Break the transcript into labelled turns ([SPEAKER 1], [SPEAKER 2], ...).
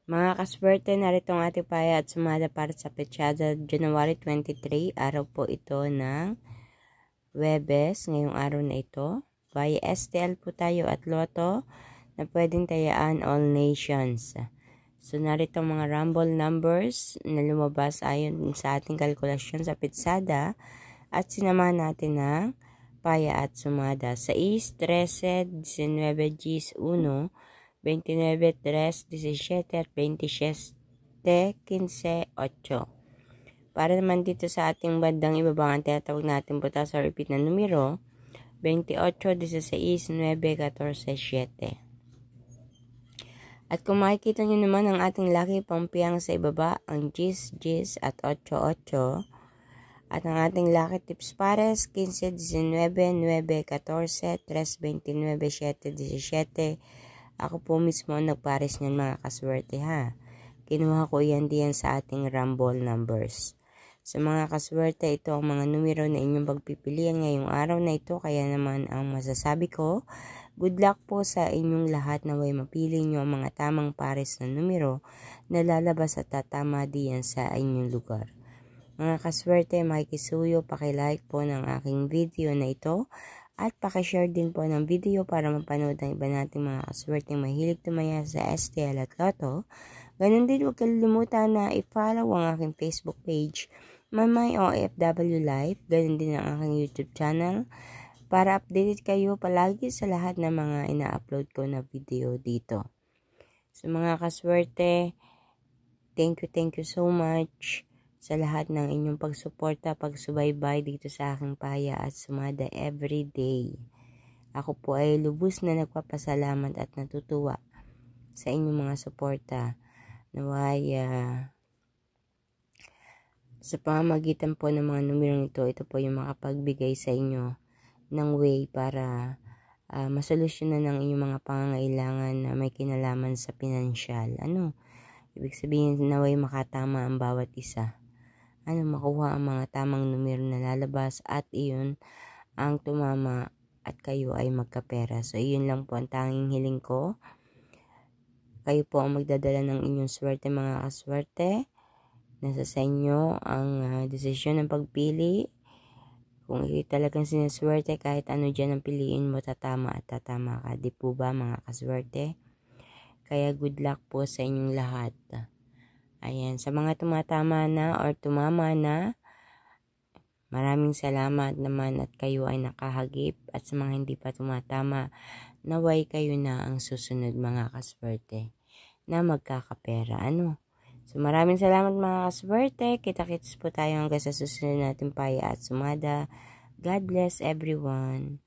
[SPEAKER 1] Mga kaswerte, narito ang ating paya at sumada para sa petsada January 23. Araw po ito ng Webes. Ngayong araw na ito, via STL po tayo at Lotto na pwedeng tayaan all nations. So narito ang mga rumble numbers na lumabas ayon sa ating kalkulasyon sa petsada at sinamahan natin ng paya at sumada. 6, 13, 19, 1, 29, 3, 17 at 27, 15, 8. Para naman dito sa ating bandang ibaba, ang tinatawag natin butas or repeat na numero, 28, 16, 9, 14, 7. At kung makikita nyo naman ang ating lucky pampiyang sa ibaba, ang 10, 10 at 8, 8. At ang ating lucky tips pares, 15, 19, 9, 14, 3, 29, 7, 17. Ako po mismo ang nagpares niyan mga kaswerte ha. Kinuha ko yan diyan sa ating rumble numbers. Sa mga kaswerte, ito ang mga numero na inyong pagpipilian ngayong araw na ito. Kaya naman ang masasabi ko, good luck po sa inyong lahat na way mapili nyo ang mga tamang pares na numero na lalabas at tatama diyan sa inyong lugar. Mga kaswerte, makikisuyo, pakilike po ng aking video na ito. At pakishare din po ng video para mapanood ng iba nating mga kaswerteng mahilig tumaya sa STL at Lotto. Ganun din, huwag kalimutan na i-follow ang aking Facebook page, Mamay OFW Life. Ganun din ang aking YouTube channel para updated kayo palagi sa lahat ng mga ina-upload ko na video dito. So mga kaswerte, thank you so much sa lahat ng inyong pagsuporta, pagsubaybay dito sa aking paya at sumada everyday. Ako po ay lubos na nagpapasalamat at natutuwa sa inyong mga suporta. Naway, sa pamamagitan po ng mga numerong ito po yung makapagbigay sa inyo ng way para masolusyonan ng inyong mga pangangailangan na may kinalaman sa pinansyal. Ibig sabihin naway makatama ang bawat isa. Makuha ang mga tamang numero na lalabas at iyon ang tumama at kayo ay magkapera. So, iyon lang po ang tanging hiling ko. Kayo po ang magdadala ng inyong swerte mga kaswerte. Nasa sa inyo ang desisyon ng pagpili. Kung talagang sinaswerte, kahit ano dyan ang piliin mo, tatama at tatama ka. Di po ba mga kaswerte? Kaya good luck po sa inyong lahat. Ayan, sa mga tumatama na or tumama na, maraming salamat naman at kayo ay nakahagip. At sa mga hindi pa tumatama, naway kayo na ang susunod mga kaswerte na magkakapera. So maraming salamat mga kaswerte. Kita-kits po tayo hanggang sa susunod natin paya at sumada. God bless everyone.